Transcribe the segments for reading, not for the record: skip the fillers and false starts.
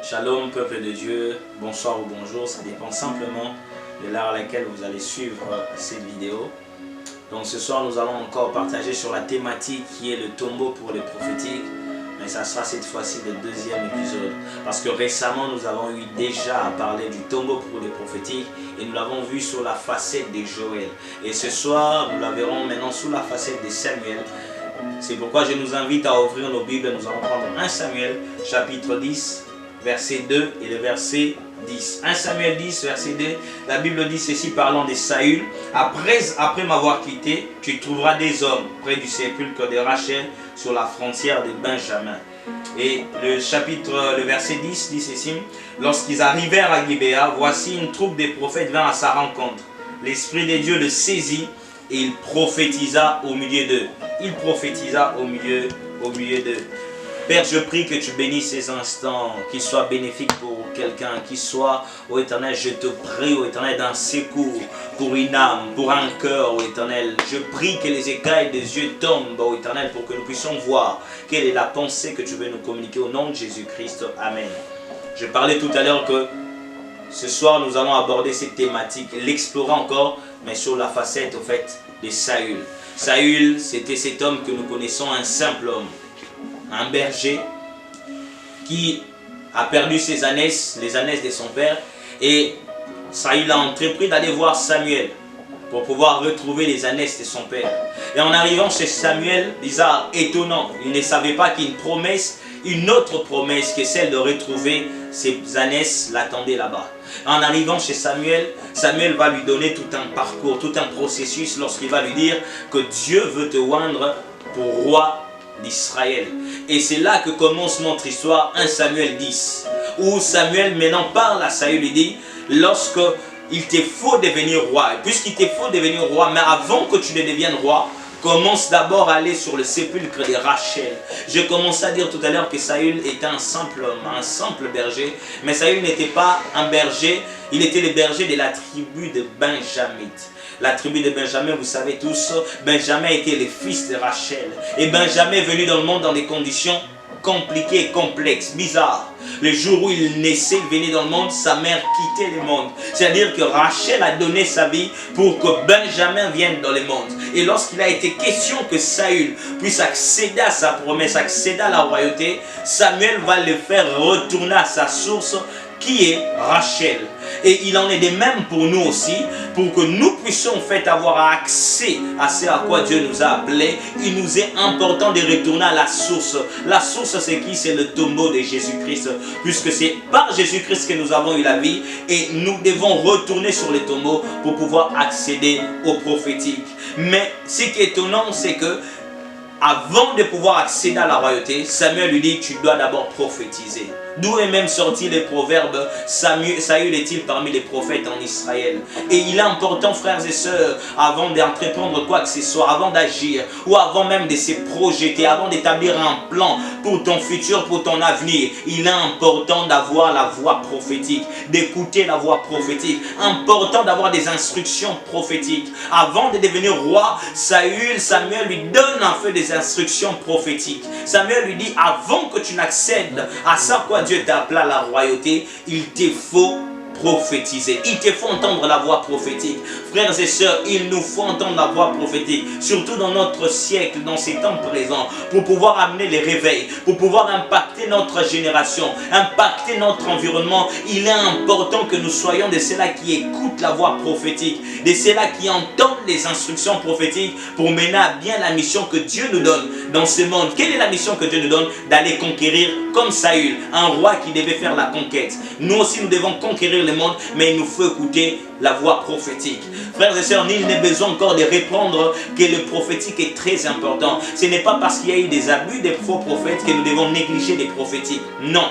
Shalom, peuple de Dieu, bonsoir ou bonjour, ça dépend simplement de l'heure à laquelle vous allez suivre cette vidéo. Donc ce soir, nous allons encore partager sur la thématique qui est le tombeau pour les prophétiques. Mais ça sera cette fois-ci le deuxième épisode. Parce que récemment, nous avons eu déjà à parler du tombeau pour les prophétiques. Et nous l'avons vu sur la facette de Joël. Et ce soir, nous la verrons maintenant sous la facette de Samuel. C'est pourquoi je nous invite à ouvrir nos Bibles. Nous allons prendre 1 Samuel chapitre 10, verset 2 et le verset 10. 1 Samuel 10, verset 2, la Bible dit ceci parlant de Saül. Après m'avoir quitté, tu trouveras des hommes près du sépulcre de Rachel sur la frontière de Benjamin. Et le verset 10 dit ceci. Lorsqu'ils arrivèrent à Gibéa, voici une troupe de prophètes vint à sa rencontre. L'Esprit de Dieu le saisit et il prophétisa au milieu d'eux. Il prophétisa au milieu d'eux. Père, je prie que tu bénisses ces instants, qu'ils soient bénéfiques pour quelqu'un, qu'ils soient, ô Éternel, je te prie, ô Éternel, d'un secours pour une âme, pour un cœur, ô Éternel. Je prie que les écailles des yeux tombent, ô Éternel, pour que nous puissions voir quelle est la pensée que tu veux nous communiquer au nom de Jésus-Christ. Amen. Je parlais tout à l'heure que ce soir, nous allons aborder cette thématique, l'explorer encore, mais sur la facette, au fait, de Saül. Saül, c'était cet homme que nous connaissons, un simple homme. Un berger qui a perdu ses ânesses, les ânesses de son père, et Saül a entrepris d'aller voir Samuel pour pouvoir retrouver les ânesses de son père. Et en arrivant chez Samuel, bizarre, étonnant, il ne savait pas qu'une promesse, une autre promesse que celle de retrouver ses ânesses l'attendait là-bas. En arrivant chez Samuel, Samuel va lui donner tout un parcours, tout un processus lorsqu'il va lui dire que Dieu veut te oindre pour roi d'Israël. Et c'est là que commence notre histoire, 1 Samuel 10, où Samuel maintenant parle à Saül et dit, lorsque il te faut devenir roi, et puisqu'il te faut devenir roi, mais avant que tu ne deviennes roi, commence d'abord à aller sur le sépulcre de Rachel. Je commençais à dire tout à l'heure que Saül était un simple homme, un simple berger, mais Saül n'était pas un berger, il était le berger de la tribu de Benjamin. La tribu de Benjamin, vous savez tous, Benjamin était le fils de Rachel. Et Benjamin est venu dans le monde dans des conditions compliquées, complexes, bizarres. Le jour où il naissait, il venait dans le monde, sa mère quittait le monde. C'est-à-dire que Rachel a donné sa vie pour que Benjamin vienne dans le monde. Et lorsqu'il a été question que Saül puisse accéder à sa promesse, accéder à la royauté, Samuel va le faire retourner à sa source, qui est Rachel. Et il en est de même pour nous aussi, pour que nous puissions en fait avoir accès à ce à quoi Dieu nous a appelés. Il nous est important de retourner à la source. La source, c'est qui? C'est le tombeau de Jésus-Christ, puisque c'est par Jésus-Christ que nous avons eu la vie, et nous devons retourner sur le tombeau pour pouvoir accéder au prophétique. Mais ce qui est étonnant, c'est que avant de pouvoir accéder à la royauté, Samuel lui dit, tu dois d'abord prophétiser. D'où est même sorti les proverbes, Saül est-il parmi les prophètes en Israël. Et il est important, frères et sœurs, avant d'entreprendre quoi que ce soit, avant d'agir, ou avant même de se projeter, avant d'établir un plan pour ton futur, pour ton avenir, il est important d'avoir la voix prophétique, d'écouter la voix prophétique, important d'avoir des instructions prophétiques. Avant de devenir roi, Samuel lui donne en fait des instructions prophétiques. Samuel lui dit, avant que tu n'accèdes à ça quoi Dieu t'a appelé à la royauté, il te faut prophétiser. Il te faut entendre la voix prophétique. Frères et sœurs, il nous faut entendre la voix prophétique, surtout dans notre siècle, dans ces temps présents, pour pouvoir amener les réveils, pour pouvoir impacter notre génération, impacter notre environnement. Il est important que nous soyons de ceux-là qui écoutent la voix prophétique, de ceux-là qui entendent les instructions prophétiques pour mener à bien la mission que Dieu nous donne dans ce monde. Quelle est la mission que Dieu nous donne? D'aller conquérir comme Saül, un roi qui devait faire la conquête. Nous aussi, nous devons conquérir le monde, mais il nous faut écouter la voix prophétique. Frères et sœurs, nul n'est besoin encore de répondre que le prophétique est très important. Ce n'est pas parce qu'il y a eu des abus des faux prophètes que nous devons négliger les prophétiques. Non.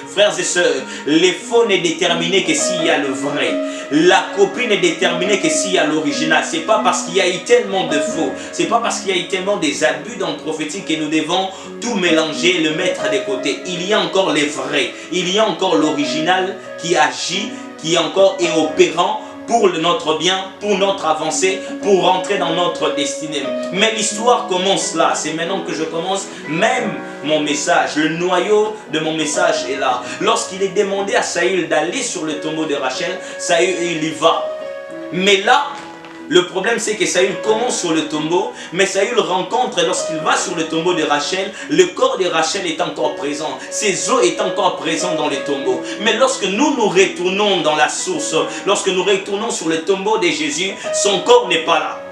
Frères et sœurs, le faux n'est déterminé que s'il y a le vrai. La copie n'est déterminée que s'il y a l'original. Ce n'est pas parce qu'il y a eu tellement de faux, ce n'est pas parce qu'il y a eu tellement des abus dans le prophétique que nous devons tout mélanger et le mettre de côté. Il y a encore les vrais, il y a encore l'original qui agit, qui encore est opérant pour notre bien, pour notre avancée, pour rentrer dans notre destinée. Mais l'histoire commence là. C'est maintenant que je commence, même mon message. Le noyau de mon message est là. Lorsqu'il est demandé à Saül d'aller sur le tombeau de Rachel, Saül il y va. Mais là, le problème c'est que Saül commence sur le tombeau, mais Saül rencontre, lorsqu'il va sur le tombeau de Rachel, le corps de Rachel est encore présent, ses os est encore présents dans le tombeau. Mais lorsque nous nous retournons dans la source, lorsque nous retournons sur le tombeau de Jésus, son corps n'est pas là.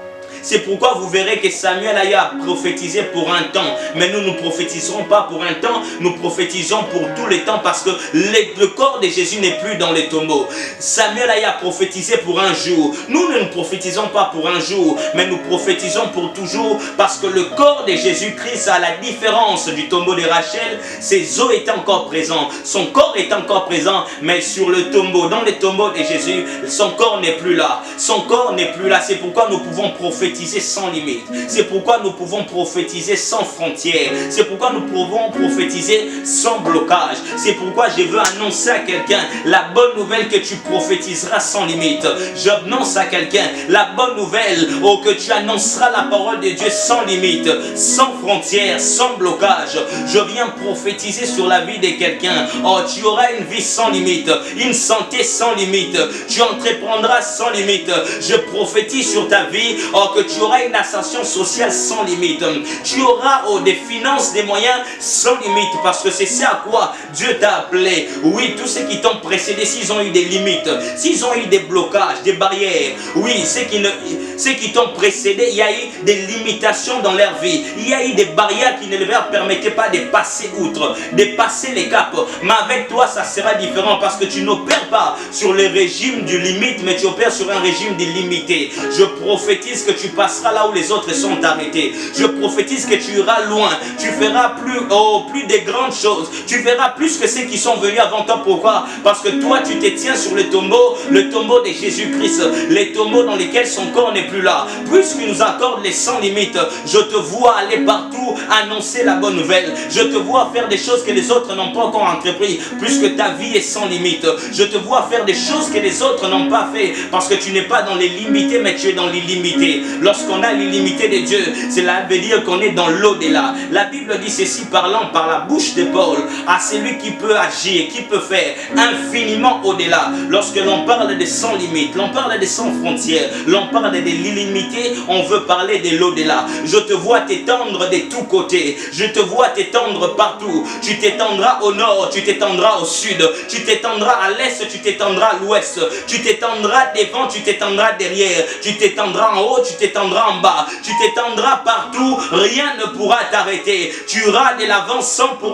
C'est pourquoi vous verrez que Samuel a prophétisé pour un temps. Mais nous ne prophétiserons pas pour un temps, nous prophétisons pour tout le temps parce que le corps de Jésus n'est plus dans les tombeaux. Samuel a prophétisé pour un jour. Nous ne prophétisons pas pour un jour, mais nous prophétisons pour toujours parce que le corps de Jésus-Christ, à la différence du tombeau de Rachel, ses os étaient encore présents, son corps est encore présent, mais sur le tombeau, dans le tombeau de Jésus, son corps n'est plus là. Son corps n'est plus là. C'est pourquoi nous pouvons prophétiser sans limite. C'est pourquoi nous pouvons prophétiser sans frontières. C'est pourquoi nous pouvons prophétiser sans blocage. C'est pourquoi je veux annoncer à quelqu'un la bonne nouvelle que tu prophétiseras sans limite. J'annonce à quelqu'un la bonne nouvelle que tu annonceras la parole de Dieu sans limite, sans frontières, sans blocage. Je viens prophétiser sur la vie de quelqu'un. Oh, tu auras une vie sans limite, une santé sans limite. Tu entreprendras sans limite. Je prophétise sur ta vie que tu auras une ascension sociale sans limite. Tu auras des finances, des moyens sans limite parce que c'est ça à quoi Dieu t'a appelé. Oui, tous ceux qui t'ont précédé, s'ils ont eu des limites, s'ils ont eu des blocages, des barrières, oui, ceux qui t'ont précédé, il y a eu des limitations dans leur vie. Il y a eu des barrières qui ne leur permettaient pas de passer outre, de passer les caps. Mais avec toi, ça sera différent parce que tu n'opères pas sur le régime du limite, mais tu opères sur un régime délimité. Je prophétise que tu passeras là où les autres sont arrêtés. Je prophétise que tu iras loin. Tu feras plus de grandes choses. Tu verras plus que ceux qui sont venus avant toi. Pourquoi? Parce que toi, tu te tiens sur le tombeau de Jésus-Christ. Les tombeaux dans lesquels son corps n'est plus là. Puisqu'il nous accorde les sans limites, je te vois aller partout annoncer la bonne nouvelle. Je te vois faire des choses que les autres n'ont pas encore entrepris. Puisque ta vie est sans limite. Je te vois faire des choses que les autres n'ont pas fait. Parce que tu n'es pas dans les limités, mais tu es dans l'illimité. Lorsqu'on a l'illimité de Dieu, cela veut dire qu'on est dans l'au-delà. La Bible dit ceci parlant par la bouche de Paul à celui qui peut agir, qui peut faire infiniment au-delà. Lorsque l'on parle de sans limite, l'on parle de sans frontières, l'on parle de l'illimité, on veut parler de l'au-delà. Je te vois t'étendre de tous côtés. Je te vois t'étendre partout. Tu t'étendras au nord, tu t'étendras au sud, tu t'étendras à l'est, tu t'étendras à l'ouest, tu t'étendras devant, tu t'étendras derrière, tu t'étendras en haut, tu t'étendras en bas, tu t'étendras partout, rien ne pourra t'arrêter. Tu iras de l'avant sans pour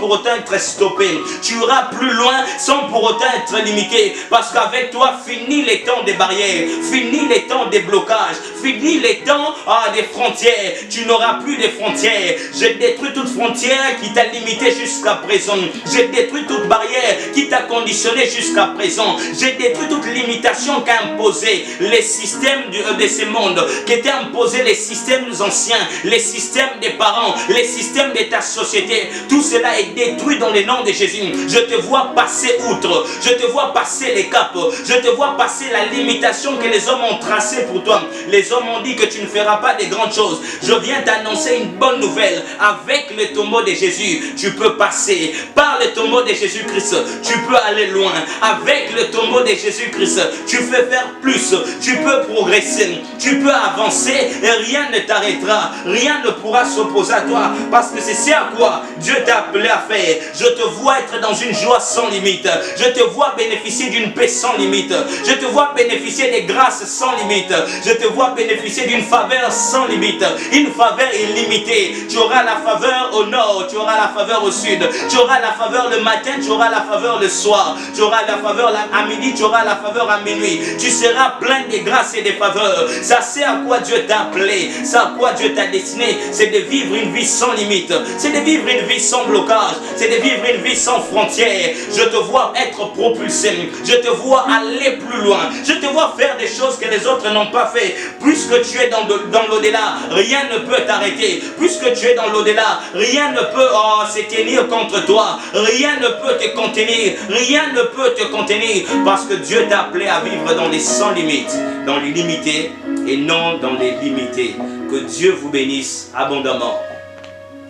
autant être stoppé. Tu iras plus loin sans pour autant être limité. Parce qu'avec toi, fini les temps des barrières, fini les temps des blocages, fini les temps des frontières. Tu n'auras plus de frontières. J'ai détruit toute frontière qui t'a limité jusqu'à présent. J'ai détruit toute barrière qui t'a conditionné jusqu'à présent. J'ai détruit toute limitation qu'a imposé les systèmes de ces mondes, qui t'a imposé les systèmes anciens, les systèmes des parents, les systèmes de ta société. Tout cela est détruit dans le nom de Jésus. Je te vois passer outre, je te vois passer les caps, je te vois passer la limitation que les hommes ont tracée pour toi. Les hommes ont dit que tu ne feras pas de grandes choses. Je viens t'annoncer une bonne nouvelle. Avec le tombeau de Jésus, tu peux passer. Par le tombeau de Jésus-Christ, tu peux aller loin. Avec le tombeau de Jésus-Christ, tu peux faire plus, tu peux progresser, tu peux avancer et rien ne t'arrêtera, rien ne pourra s'opposer à toi parce que c'est ce à quoi Dieu t'a appelé à faire. Je te vois être dans une joie sans limite, je te vois bénéficier d'une paix sans limite, je te vois bénéficier des grâces sans limite, je te vois bénéficier d'une faveur sans limite, une faveur illimitée. Tu auras la faveur au nord, tu auras la faveur au sud, tu auras la faveur le matin, tu auras la faveur le soir, tu auras la faveur à midi, tu auras la faveur à minuit. Tu seras plein de grâces et de faveurs. Ça c'est à quoi Dieu t'a appelé, c'est à quoi Dieu t'a destiné, c'est de vivre une vie sans limite, c'est de vivre une vie sans blocage, c'est de vivre une vie sans frontières. Je te vois être propulsé, je te vois aller plus loin, je te vois faire des choses que les autres n'ont pas fait. Puisque tu es dans l'au-delà, rien ne peut t'arrêter. Puisque tu es dans l'au-delà, rien ne peut se tenir contre toi, rien ne peut te contenir, rien ne peut te contenir parce que Dieu t'a appelé à vivre dans les sans limites, dans les limités et non dans les limités. Que Dieu vous bénisse abondamment.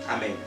Amen.